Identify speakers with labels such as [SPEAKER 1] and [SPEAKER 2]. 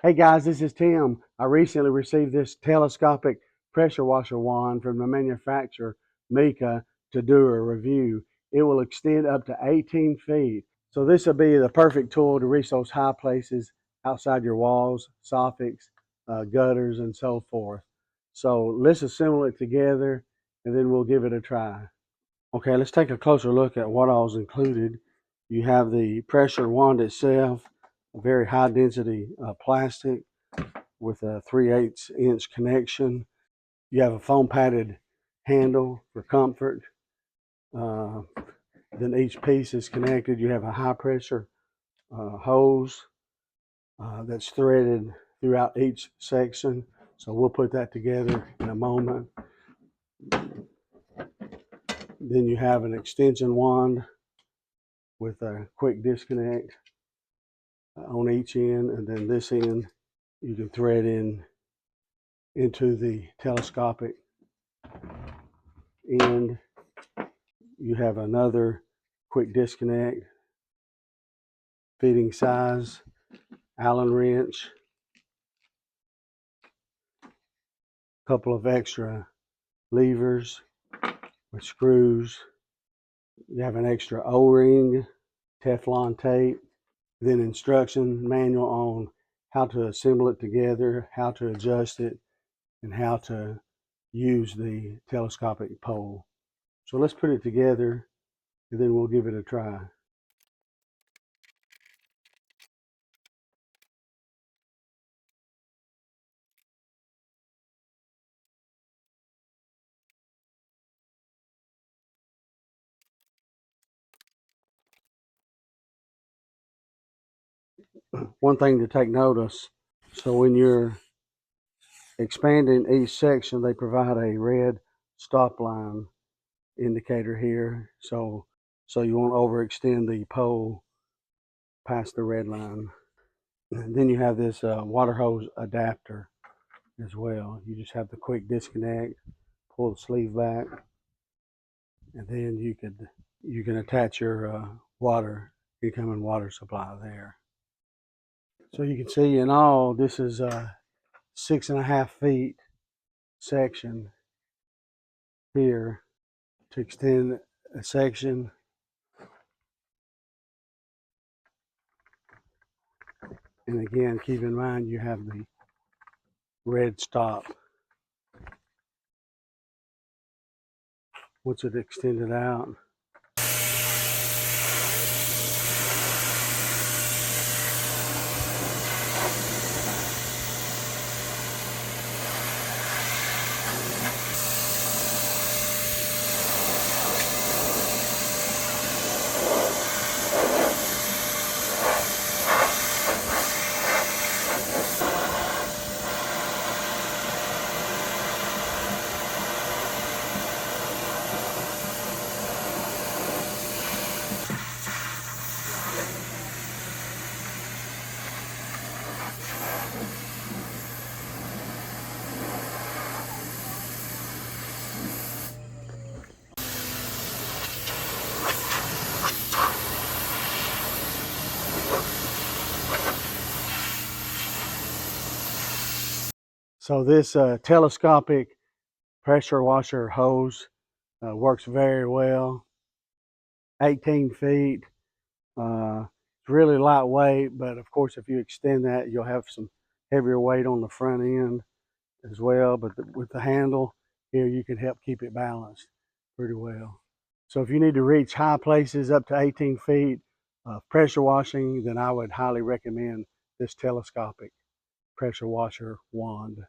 [SPEAKER 1] Hey guys, this is Tim. I recently received this telescopic pressure washer wand from the manufacturer MEKOH to do a review. It will extend up to 18 feet. So this will be the perfect tool to reach those high places outside your walls, soffits, gutters, and so forth. So let's assemble it together and then we'll give it a try. Okay, let's take a closer look at what all's included. You have the pressure wand itself, a very high density plastic with a 3/8 inch connection. You have a foam padded handle for comfort. Uh, then each piece is connected. You have a high pressure hose that's threaded throughout each section. So we'll put that together in a moment. Then you have an extension wand with a quick disconnect on each end, and then this end you can thread into the telescopic end. You have another quick disconnect, fitting size, Allen wrench, a couple of extra levers with screws. You have an extra O-ring, Teflon tape, then instruction manual on how to assemble it together, how to adjust it, and how to use the telescopic pole. So let's put it together and then we'll give it a try. One thing to take notice, so when you're expanding each section, they provide a red stop line indicator here. So you won't overextend the pole past the red line. And then you have this water hose adapter as well. You just have the quick disconnect, pull the sleeve back, and then you can attach your incoming water supply there. So you can see in all, this is a 6.5 feet section here to extend a section. And again, keep in mind you have the red stop. Once it extended out, so this telescopic pressure washer hose works very well. 18 feet. It's really lightweight, but of course, if you extend that, you'll have some heavier weight on the front end as well. But with the handle here, you can help keep it balanced pretty well. So if you need to reach high places up to 18 feet of pressure washing, then I would highly recommend this telescopic pressure washer wand.